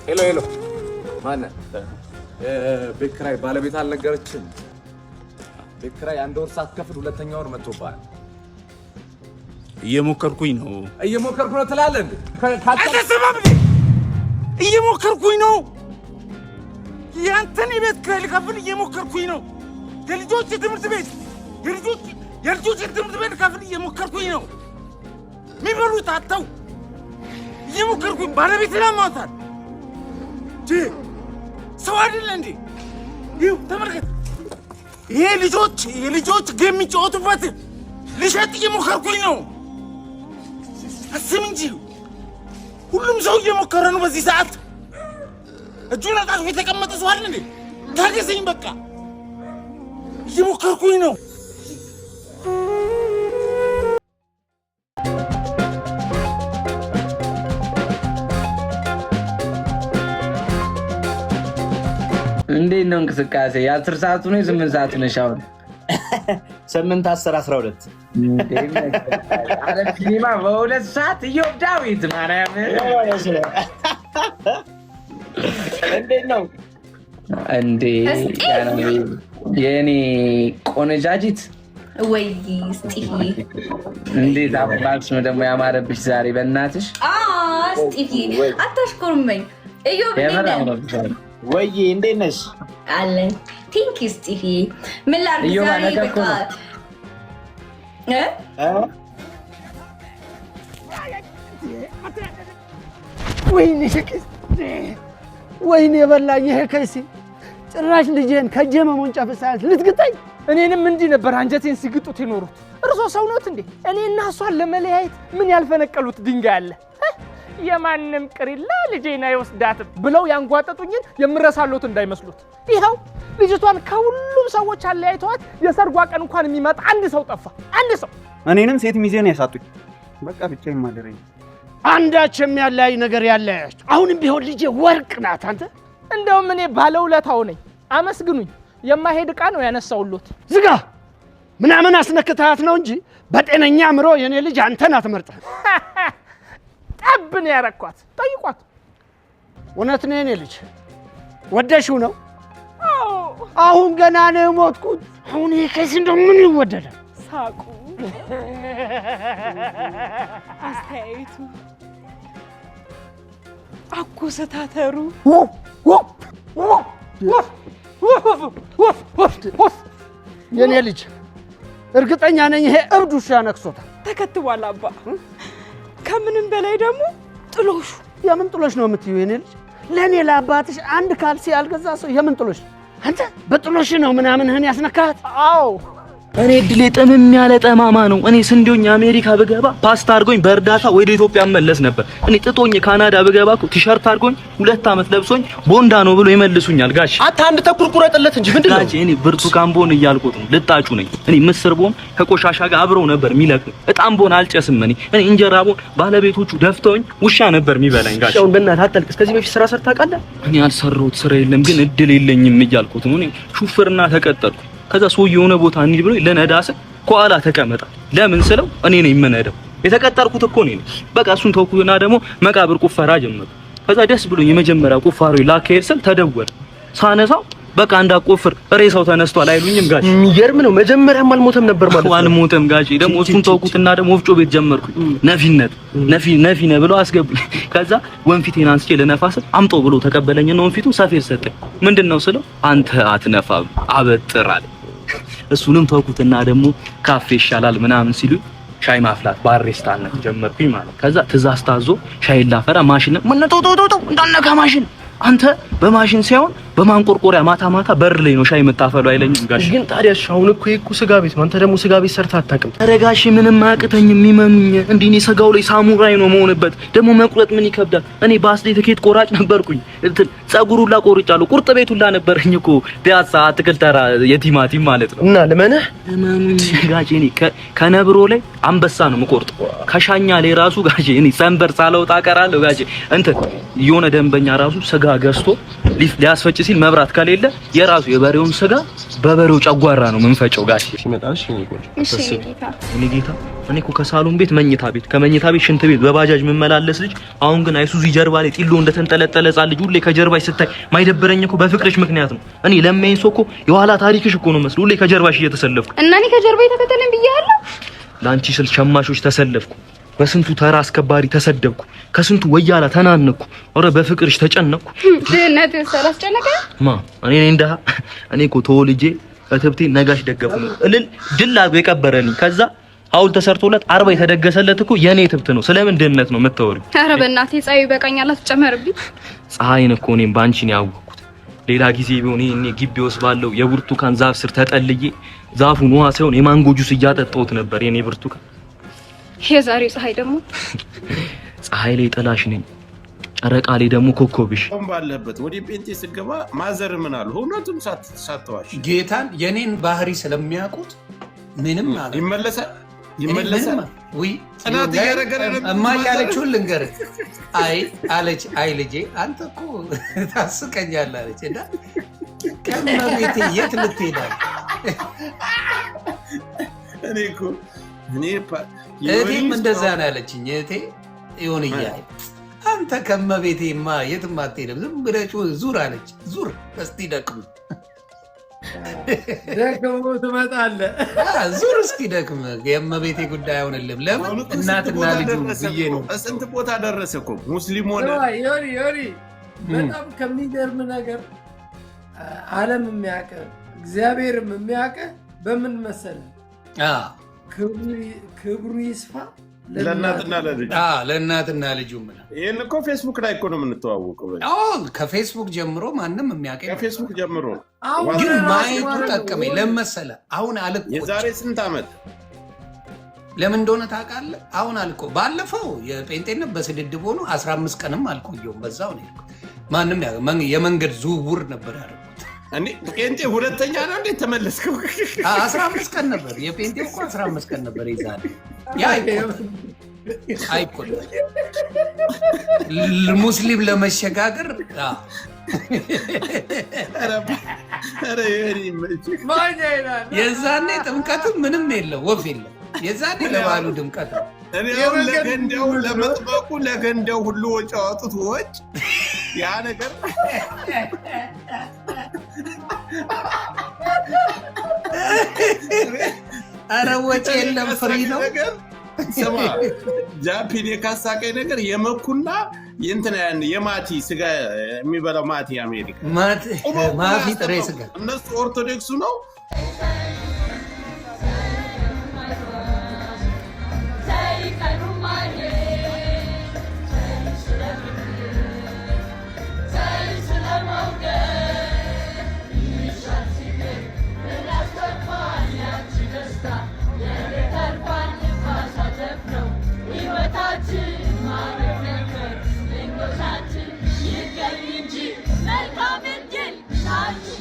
ሄሎ ማነ ቤት ኪራይ ባለቤት አልነገረችም? ቤት ኪራይ አንድ ወር ሳትከፍል ሁለተኛ ወር መጥቶብሃል። እየሞከርኩኝ ነው ትላለህ እንዴ? አተሰማም እየሞከርኩኝ ነው። ያንተን ቤት ኪራይ ልከፍል እየሞከርኩኝ ነው። የልጆች ትምህርት ቤት ልከፍል እየሞከርኩኝ ነው። የሚበሉት አጥተው እየሞከርኩኝ ባለቤት ለማውጣት ሰው አይደለ እንዴ? ይኸው ተመልከት። ይሄ የልጆች ጌም የሚጫወቱበት ልሸጥ እየሞከርኩኝ ነው። አስብ እንጂ ሁሉም ሰው እየሞከረ ነው በዚህ ሰዓት። እጁን አጣጥፎ የተቀመጠ ሰው አይደል እንዴ? ታገሰኝ በቃ እየሞከርኩኝ ነው። እንዴት ነው እንቅስቃሴ? የ10 ሰዓቱ ነው የ8 ሰዓቱ ነው? ሻውን 8 10 12 አረ ፊልማ በሁለት ሰዓት ኢዮብ ዳዊት ማርያም እንዴት ነው እንዴ? የኔ ቆነጃጅት ወይ ስጢፊ እንዴት አባክሽ ነው ደግሞ ያማረብሽ ዛሬ በእናትሽ። ስጢፊ አታሽኮርመኝ። ኢዮብ ወይ እንዴት ነሽ? አለን ቲንክ ስጢፊ ምን ላድርግ ዛሬ በቃ ወይኔ የበላኝ ይሄ ከይሲ ጭራሽ ልጄን ከእጄ መሞንጨፍ ሳያንስ ልትግጠኝ። እኔንም እንዲህ ነበር አንጀቴን ሲግጡት የኖሩት። እርሶ ሰው ኖት እንዴ? እኔና እሷን ለመለያየት ምን ያልፈነቀሉት ድንጋይ አለ? የማንም ቅሪላ ልጄን አይወስዳትም ብለው ያንጓጠጡኝን የምረሳሎት እንዳይመስሉት። ይኸው ልጅቷን ከሁሉም ሰዎች አለያይተዋት የሰርጓ ቀን እንኳን የሚመጣ አንድ ሰው ጠፋ። አንድ ሰው። እኔንም ሴት ሚዜን ያሳጡኝ። በቃ ብቻዬን ማደረኝ። አንዳች የሚያለያይ ነገር ያለያያችሁ። አሁንም ቢሆን ልጄ ወርቅ ናት። አንተ እንደውም እኔ ባለውለታው ነኝ፣ አመስግኑኝ። የማይሄድ ዕቃ ነው ያነሳውሎት። ዝጋ ምናምን አስነክታት ነው እንጂ በጤነኛ አእምሮ የኔ ልጅ አንተን አትመርጥህ። ጠብን ያረኳት ጠይቋት። እውነት ነው የኔ ልጅ ወደሽው ነው? አሁን ገና ነው የሞትኩት። አሁን ይሄ ከዚህ እንደው ምን ይወደዳል? ሳቁ፣ አስተያየቱ፣ አኮሰታተሩ የኔ ልጅ እርግጠኛ ነኝ ይሄ እብድ ውሻ ነክሶታል። ተከትቧል አባ። ከምንም በላይ ደግሞ ጥሎሹ። የምን ጥሎሽ ነው የምትይው የኔ ልጅ? ለእኔ ለአባትሽ አንድ ካልሲ ያልገዛ ሰው የምን ጥሎሽ? አንተ በጥሎሽ ነው ምናምንህን ያስነካት? አዎ እኔ እድሌ ጥምም ያለ ጠማማ ነው። እኔ ስንዴውኝ አሜሪካ ብገባ ፓስታ አድርጎኝ በእርዳታ ወደ ኢትዮጵያ መለስ ነበር። እኔ ጥጦኝ ካናዳ ብገባ እኮ ቲሸርት አድርጎኝ 2 ዓመት ለብሶኝ ቦንዳ ነው ብሎ ይመልሱኛል። ጋሽ አታ አንድ ተኩል ቁረጥለት እንጂ ምንድነው? ጋሽ እኔ ብርቱካን ቦን እያልኩት ነው፣ ልጣጩ ነኝ። እኔ ምስር ቦን ከቆሻሻ ጋር አብረው ነበር የሚለቅም። እጣም ቦን አልጨስም። እኔ እንጀራ ቦን ባለቤቶቹ ደፍተውኝ ውሻ ነበር የሚበላኝ። ጋሽ አሁን በእናትህ አታልቅስ። ከዚህ በፊት ስራ ሰርታ ታውቃለህ? እኔ ያልሰራሁት ስራ የለም፣ ግን እድል የለኝም እያልኩት ነው። እኔ ሹፍርና ተቀጠርኩ። ከዛ ሰው የሆነ ቦታ እንሂድ ብሎ ለነዳስ ኳላ ተቀመጣ። ለምን ስለው እኔ ነኝ የምነዳው፣ የተቀጠርኩት እኮ ነኝ። በቃ እሱን ተውኩና ደግሞ መቃብር ቁፈራ ጀመርኩ። ከዛ ደስ ብሎኝ የመጀመሪያ ቁፋሮ ላካሄድ ስል ተደወለ። ሳነሳው በቃ እንዳቆፍር ሬሳው ተነስቷል አይሉኝም ጋሽ። የሚገርም ነው። መጀመሪያም አልሞተም ነበር ማለት ነው። አልሞተም ጋሽ። ደግሞ እሱን ተውኩትና ደግሞ ወፍጮ ቤት ጀመርኩኝ። ነፊነ ብሎ አስገቡኝ። ከዛ ወንፊቴን አንስቼ ለነፋስ አምጦ ብሎ ተቀበለኝና ወንፊቱን ሰፌድ ሰጠኝ። ምንድነው ስለው አንተ አትነፋም አበጥራል። እሱንም ተውኩትና ደግሞ ካፌ ይሻላል ምናምን ሲሉ ሻይ ማፍላት ባሪስታነት ጀመርኩኝ ማለት። ከዛ ትእዛዝ ታዞ ሻይ ላፈራ ማሽን ምን ተው እንዳነካ ማሽን አንተ በማሽን ሳይሆን በማንቆርቆሪያ ማታ በር ላይ ነው ሻይ የምታፈሉ አይለኝም ጋሽ። ግን ታዲያ አሁን እኮ ስጋ ቤት ነው። አንተ ደግሞ ስጋ ቤት ሰርተህ አታውቅም። ኧረ ጋሽ ምንም አያቅተኝም፣ የሚመኑኝ እንዴ እኔ ስጋው ላይ ሳሙራይ ነው መሆንበት። ደግሞ መቁረጥ ምን ይከብዳል? እኔ ባስሌ ትኬት ቆራጭ ነበርኩኝ። ጸጉሩላ ቆርጫለሁ። ቁርጥ ቤቱላ ነበርኝ እኮ ፒያሳ አትክልት ተራ የቲማቲም ማለት ነው። እና ለማነህ ጋሽ እኔ ከነብሮ ላይ አንበሳ ነው የምቆርጠው። ከሻኛ ላይ ራሱ ጋሽ እኔ ሰንበር ሳላውጣ ቀራለሁ ጋሽ። የሆነ ደንበኛ ራሱ ስጋ ገዝቶ ሊያስፈጭ ሲል መብራት ከሌለ የራሱ የበሬውን ስጋ በበሬው ጨጓራ ነው መንፈጨው ጋሽ ሲመጣሽ እኔ ጌታ እኔ እኮ ከሳሎን ቤት መኝታ ቤት ከመኝታ ቤት ሽንት ቤት በባጃጅ መመላለስ ልጅ አሁን ግን አይሱዚ ጀርባ ላይ ጢሎ እንደተንጠለጠለ ጻል ልጅ ሁሌ ከጀርባሽ ስታይ ማይደበረኝ እኮ በፍቅርሽ ምክንያት ነው። እኔ ለማይን ሰው እኮ የኋላ ታሪክሽ እኮ ነው መስሎ ሁሌ ከጀርባሽ እየተሰለፍኩ እና እኔ ከጀርባዬ ተከተለኝ ብያለሁ። ላንቺ ስል ሸማቾች ተሰለፍኩ፣ በስንቱ ተራ አስከባሪ ተሰደብኩ፣ ከስንቱ ወያላ ተናነኩ። ኦረ በፍቅርሽ ተጨነኩ። ድህነት ሳላስጨነቀ እኔ እንደ እኔ እኮ ተወልጄ እትብቴ ነጋሽ ደገፉ ነው እልል ድል አድርጎ የቀበረኝ ከዛ ሐውልት ተሰርቶለት 40 የተደገሰለት እኮ የኔ ትብት ነው። ስለምን ድህነት ነው የምታወሪው? ኧረ በእናቴ ፀሐይ ይበቃኛል፣ አትጨመርብኝ። ፀሐይን እኮ እኔም ባንቺ ነው ያወቅኩት። ሌላ ጊዜ ቢሆን እኔ ግቢ ውስጥ ባለው የብርቱካን ዛፍ ስር ተጠልዬ ዛፉን ውሃ ሳይሆን የማንጎ ጁስ እያጠጣሁት ነበር የኔ ብርቱካን። የዛሬው ፀሐይ ደግሞ ፀሐይ ላይ ጥላሽ ነኝ፣ ጨረቃ ላይ ደግሞ ኮከብሽ። አሁን ባለበት ወደ ጴንጤ ስገባ ማዘር ምን አሉ? እውነቱን ሳትዋሽ ጌታን የኔን ባህሪ ስለሚያውቁት ምንም ማለት ይመለሳል። ወይ ጽናት እያረገረ እማዬ ያለችውን ልንገርህ። አለች ልጄ አንተ እኮ ታስቀኛለህ አለች። እና ከመቤቴ የት ልትሄዳለህ? እህቴም እንደዛ ነው ያለችኝ። እህቴ ይሁን እያለ አንተ ከመቤቴማ የትም አትሄድም፣ ዝም ብለህ ዙር አለች። ዙር እስቲ ደክሙ ትመጣለህ። ዙር እስቲ ደክም። የመቤቴ ጉዳይ አይሆንልም። ለምን እናትና ልጁ ብዬ ነው። ስንት ቦታ ደረሰ እኮ ሙስሊም ሆነ። ዮሪ በጣም ከሚገርም ነገር ዓለም የሚያውቅህ እግዚአብሔርም የሚያውቅህ በምን መሰለህ? ክብሩ ይስፋ ለእናትና ልጁ ምን ይሄን እኮ ፌስቡክ ላይ እኮ ነው የምንተዋወቀው። ከፌስቡክ ጀምሮ ማንም የሚያውቀኝ ከፌስቡክ ጀምሮ ግን ማየቱ ጠቀመኝ። ለምን መሰለህ? አሁን አልቆ የዛሬ ስንት ዓመት ለምን እንደሆነ ታውቃለህ? አሁን አልቆ ባለፈው የጴንጤነት በስድድብ ሆኖ 15 ቀንም አልቆየሁም። በዛው ነው ማንም የመንገድ ዝውውር ነበር ያደረኩት። እኔ ጴንጤ ሁለተኛ ነው እንዴ ተመለስከው? 15 ቀን ነበር የጴንጤው እኮ 15 ቀን ነበር ይዛል። ያ አይቆጥም ሙስሊም ለመሸጋገር የዛኔ ጥምቀትም ምንም የለው ወፍ የለም። የዛኔ ለባሉ ድምቀት ነው። እኔ አሁን ለገንዳው ለመጥበቁ ለገንዳው ሁሉ ወጪ አወጡት። ወጭ ያ ነገር ኧረ ወጪ የለም ፍሪ ነው። ስማ ጃፒን የካሳቀኝ ነገር የመኩና የእንትና የማቲ ስጋ የሚበላው ማቲ አሜሪካ ማቲ ጥሬ ስጋ እነሱ ኦርቶዶክሱ ነው። Welcome in, Gil.